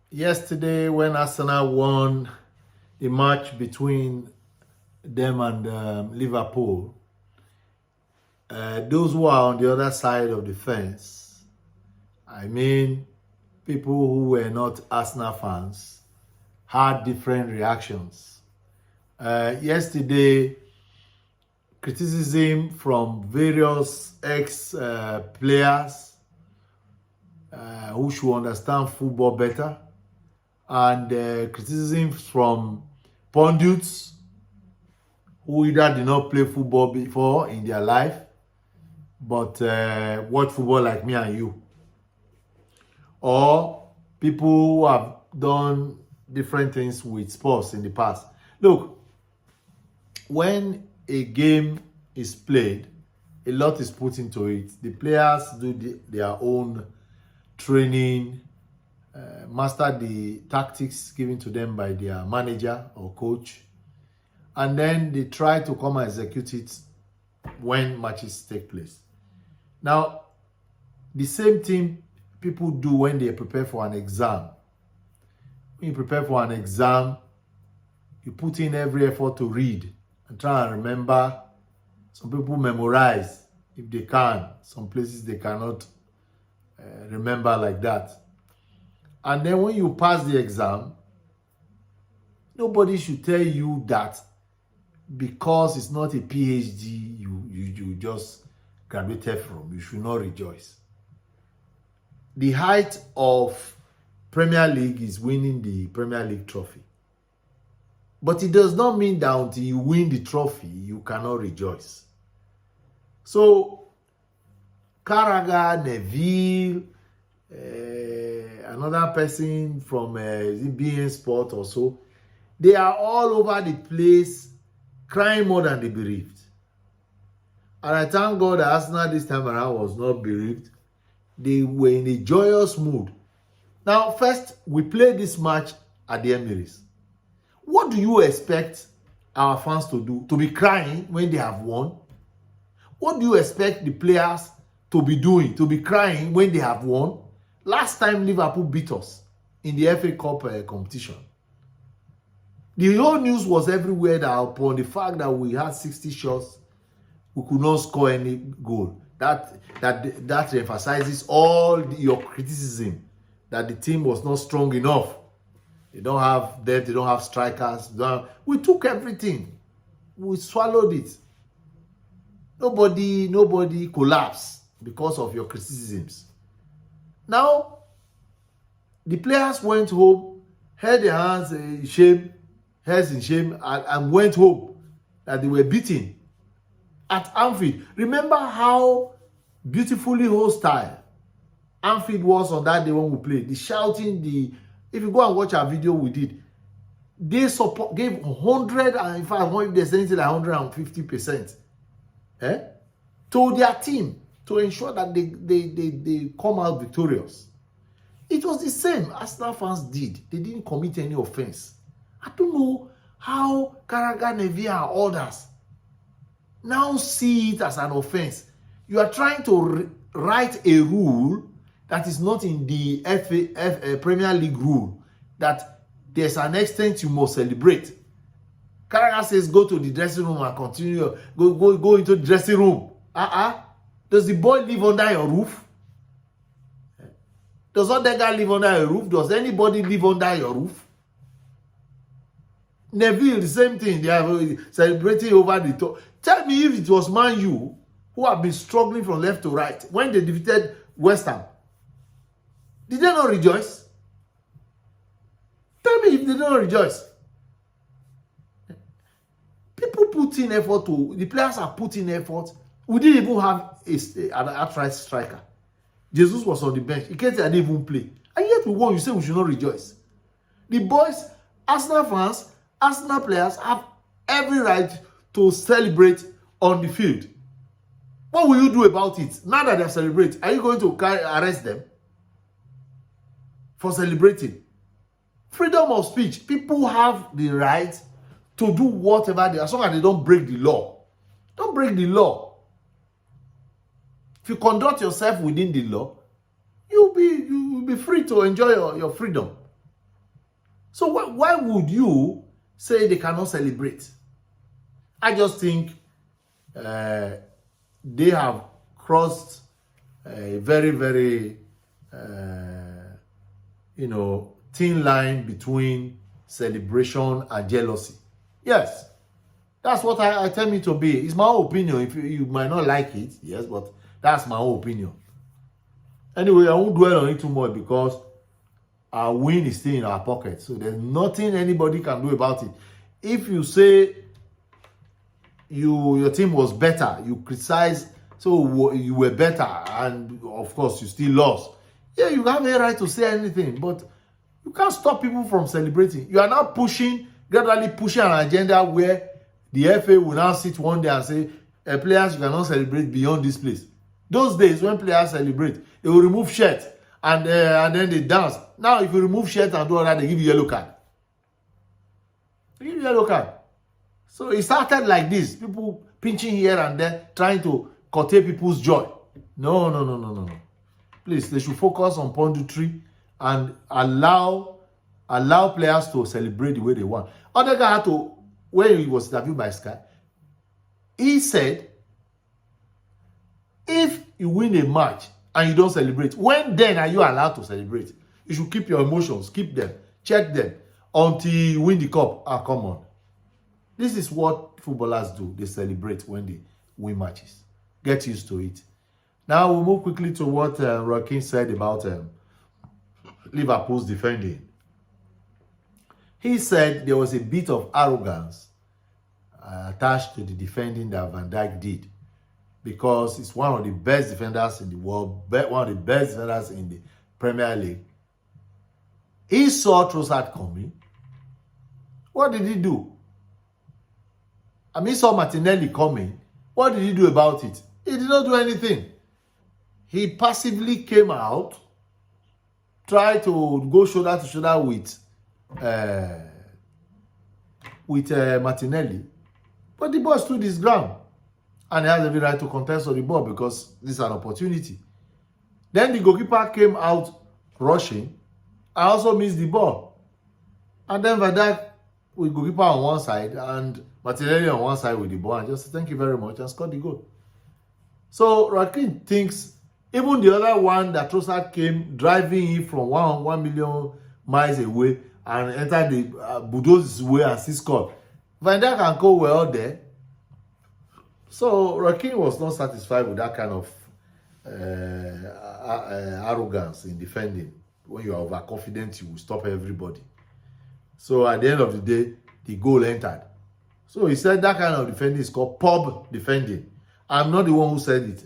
Yesterday, when Arsenal won the match between them and Liverpool, those who are on the other side of the fence, I mean, people who were not Arsenal fans, had different reactions. Yesterday, criticism from various ex-players who should understand football better, and criticism from pundits who either did not play football before in their life, but watch football like me and you, or people who have done different things with sports in the past. Look, when a game is played, a lot is put into it. The players do their own training, master the tactics given to them by their manager or coach, and then they try to come and execute it when matches take place. Now, the same thing people do when they prepare for an exam. When you prepare for an exam, you put in every effort to read and try and remember. Some people memorize if they can. Some places they cannot remember like that. And then when you pass the exam, nobody should tell you that because it's not a PhD you just graduated from. You should not rejoice. The height of Premier League is winning the Premier League trophy. But it does not mean that until you win the trophy, you cannot rejoice. So, Carragher, Neville, another person from BN Sport or so, they are all over the place crying more than the bereaved. And I thank God that Arsenal this time around was not bereaved. They were in a joyous mood. Now, first, we played this match at the Emirates. What do you expect our fans to do? To be crying when they have won? What do you expect the players to be doing? To be crying when they have won? Last time Liverpool beat us in the FA Cup competition, the whole news was everywhere that upon the fact that we had 60 shots, we could not score any goal. That emphasizes all your criticism that the team was not strong enough. They don't have depth, they don't have strikers. We took everything. We swallowed it. Nobody collapsed because of your criticisms. Now, the players went home, held their hands in shame, heads in shame, and went home that they were beaten at Anfield. Remember how beautifully hostile Anfield was on that day when we played. The shouting, if you go and watch our video we did, they gave 100, and in fact, if there's anything like 150%, to their team to ensure that they come out victorious. It was the same Arsenal fans did. They didn't commit any offense. I don't know how Carragher, Neville, and others now see it as an offense. You are trying to write a rule that is not in the Premier League rule, that there's an extent you must celebrate. Carragher says go to the dressing room and continue. Go into the dressing room. Does the boy live under your roof? Does Odegaard live under your roof? Does anybody live under your roof? Neville, the same thing. They are celebrating over the top. Tell me if it was Man U who have been struggling from left to right when they defeated West Ham. Did they not rejoice? Tell me if they did not rejoice. People put in effort the players are putting effort. We didn't even have an outright striker. Jesus was on the bench. He can't say I didn't even play. And yet we won. You say we should not rejoice. The boys, Arsenal fans, Arsenal players have every right to celebrate on the field. What will you do about it? Now that they celebrate, are you going to arrest them for celebrating? Freedom of speech. People have the right to do whatever they, as long as they don't break the law. Don't break the law. If you conduct yourself within the law, you'll be free to enjoy your freedom. So why would you say they cannot celebrate? I just think they have crossed a very, very, thin line between celebration and jealousy. Yes, that's what I tell me to be. It's my own opinion. If you might not like it, yes, but that's my own opinion. Anyway, I won't dwell on it too much because our win is still in our pocket. So there's nothing anybody can do about it. If you say your team was better, you criticize, so you were better, and of course you still lost. Yeah, you have a right to say anything, but you can't stop people from celebrating. You are now gradually pushing an agenda where the FA will now sit one day and say, players, you cannot celebrate beyond this place. Those days when players celebrate, they will remove shirt and then they dance. Now, if you remove shirt and do all that, they give you yellow card. They give you yellow card. So it started like this. People pinching here and there, trying to curtail people's joy. No. Please, they should focus on punditry and allow players to celebrate the way they want. Other guy had to, when he was interviewed by Sky, he said, if you win a match and you don't celebrate, when then are you allowed to celebrate? You should keep your emotions, keep them, check them until you win the cup. Come on. This is what footballers do. They celebrate when they win matches. Get used to it. Now we'll move quickly to what Roy Keane said about Liverpool's defending. He said there was a bit of arrogance attached to the defending that Van Dijk did, because it's one of the best defenders in the world, one of the best defenders in the Premier League. He saw Trossard coming. What did he do? He saw Martinelli coming. What did he do about it? He did not do anything. He passively came out, tried to go shoulder to shoulder with Martinelli, but the ball stood his ground, and he has every right to contest on the ball because this is an opportunity. Then the goalkeeper came out rushing and also missed the ball, and then Van Dijk with goalkeeper on one side and Martinelli on one side with the ball, and just thank you very much and scored the goal. So Roy Keane thinks even the other one that Trossard came driving in from 1 million miles away and entered the bulldoze way and still scored. Van Dijk can go well there. So Roy Keane was not satisfied with that kind of arrogance in defending. When you are overconfident, you will stop everybody. So at the end of the day, the goal entered. So he said that kind of defending is called pub defending. I'm not the one who said it.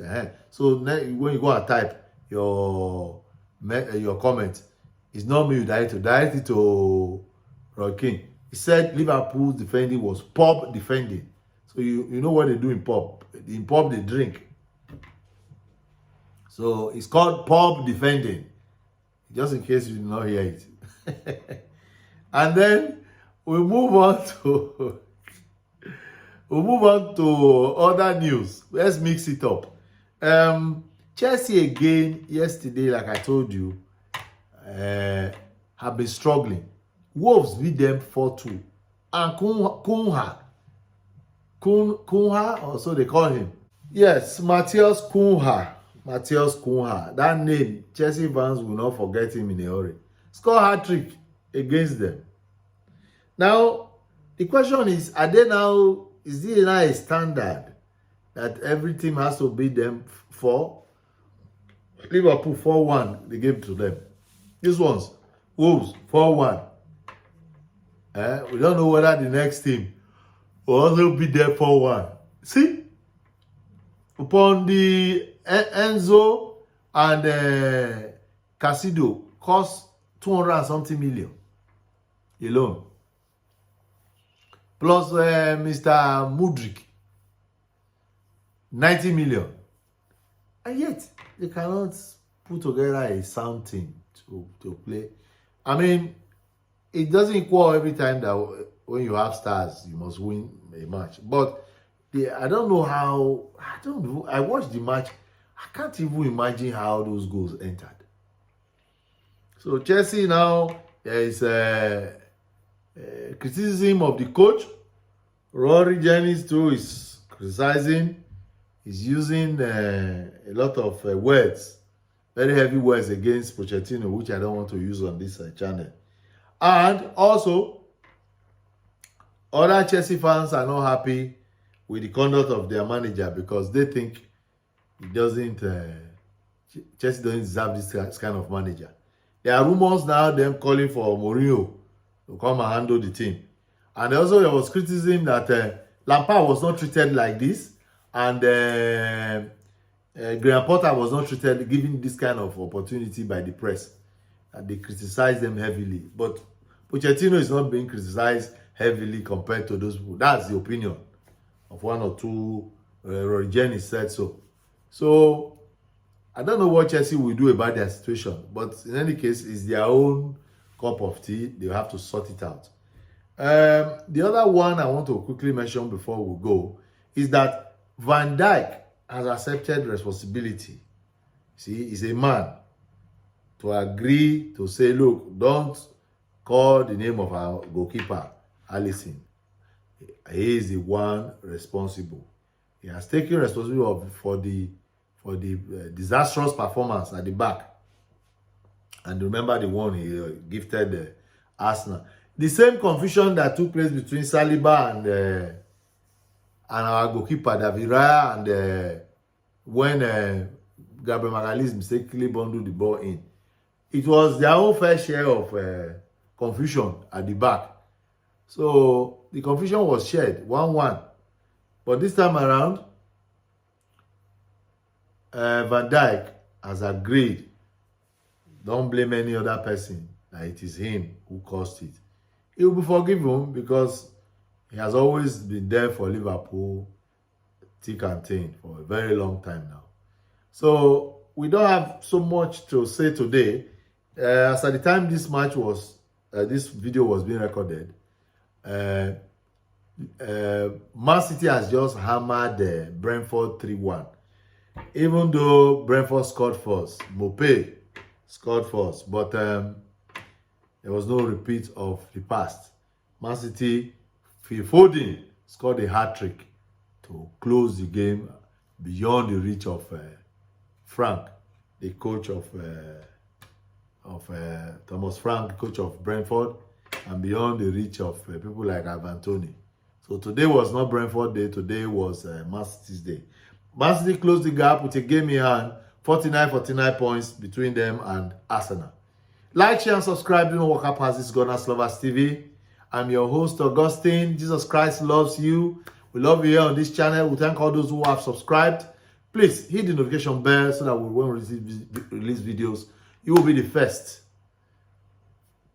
So when you go and type your comment, it's not me you direct it to Roy Keane. He said Liverpool's defending was pub defending. So you know what they do in pub. In pub they drink. So it's called pub defending. Just in case you did not hear it. And then we move on to other news. Let's mix it up. Chelsea again yesterday, like I told you, have been struggling. Wolves beat them 4-2. And Cunha, or so they call him. Yes, Matheus Cunha. That name, Chelsea fans will not forget him in a hurry. Score hat-trick against them. Now, the question is, is it now a standard that every team has to beat them for? Liverpool 4-1, they gave to them. This one's Wolves 4-1. We don't know whether the next team will also beat them 4-1. See? Upon the Enzo and Casido cost 200 and something million alone. Plus Mr. Mudryk, 90 million. And yet, they cannot put together a sound team to play. I mean, it doesn't equal every time that when you have stars, you must win a match. But I don't know how, I watched the match. I can't even imagine how those goals entered. So Chelsea now, there is criticism of the coach. Rory Jennings too is criticizing. He's using a lot of words, very heavy words against Pochettino, which I don't want to use on this channel. And also, other Chelsea fans are not happy with the conduct of their manager because they think he doesn't, Chelsea doesn't deserve this kind of manager. There are rumors now them calling for Mourinho to come and handle the team. And also there was criticism that Lampard was not treated like this, and Graham Potter was not treated, given this kind of opportunity by the press. And they criticized them heavily. But Pochettino is not being criticized heavily compared to those people. That's the opinion of one or two. Rory Jennings said so. So I don't know what Chelsea will do about their situation. But in any case, it's their own cup of tea. They have to sort it out. The other one I want to quickly mention before we go is that Van Dijk has accepted responsibility. See, he's a man to agree to say, look, don't call the name of our goalkeeper, Alisson. He is the one responsible. He has taken responsibility for the disastrous performance at the back. And remember the one he gifted Arsenal. The same confusion that took place between Saliba and our goalkeeper, David Raya, and when Gabriel Magalhaes mistakenly bundled the ball in. It was their own fair share of confusion at the back. So the confusion was shared, 1-1. But this time around, Van Dijk has agreed. Don't blame any other person, that it is him who caused it. He will be forgiven because he has always been there for Liverpool, thick and thin, for a very long time now. So we don't have so much to say today. As at the time this match was, this video was being recorded, Man City has just hammered Brentford 3-1. Even though Brentford scored first, Mopé scored first, but there was no repeat of the past. Man City, Phil Foden scored a hat-trick to close the game beyond the reach of Frank, the coach of Thomas Frank, coach of Brentford, and beyond the reach of people like Ivan Toney. So today was not Brentford Day, today was Man City's day. Man City closed the gap with a game in hand, 49 points between them and Arsenal. Like, share, and subscribe. Do not walk up past this Gunners Lovers TV. I'm your host, Augustine. Jesus Christ loves you. We love you here on this channel. We thank all those who have subscribed. Please hit the notification bell so that when we release videos, you will be the first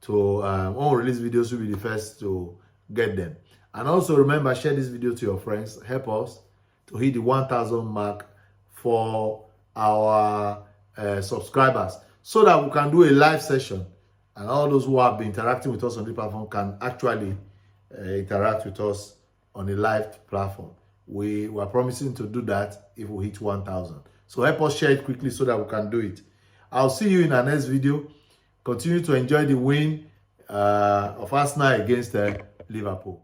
to, when we release videos, you'll be the first to get them. And also remember, share this video to your friends. Help us to hit the 1,000 mark for our subscribers, so that we can do a live session and all those who have been interacting with us on the platform can actually interact with us on a live platform. We are promising to do that if we hit 1,000. So help us share it quickly so that we can do it. I'll see you in our next video. Continue to enjoy the win of Arsenal against Liverpool.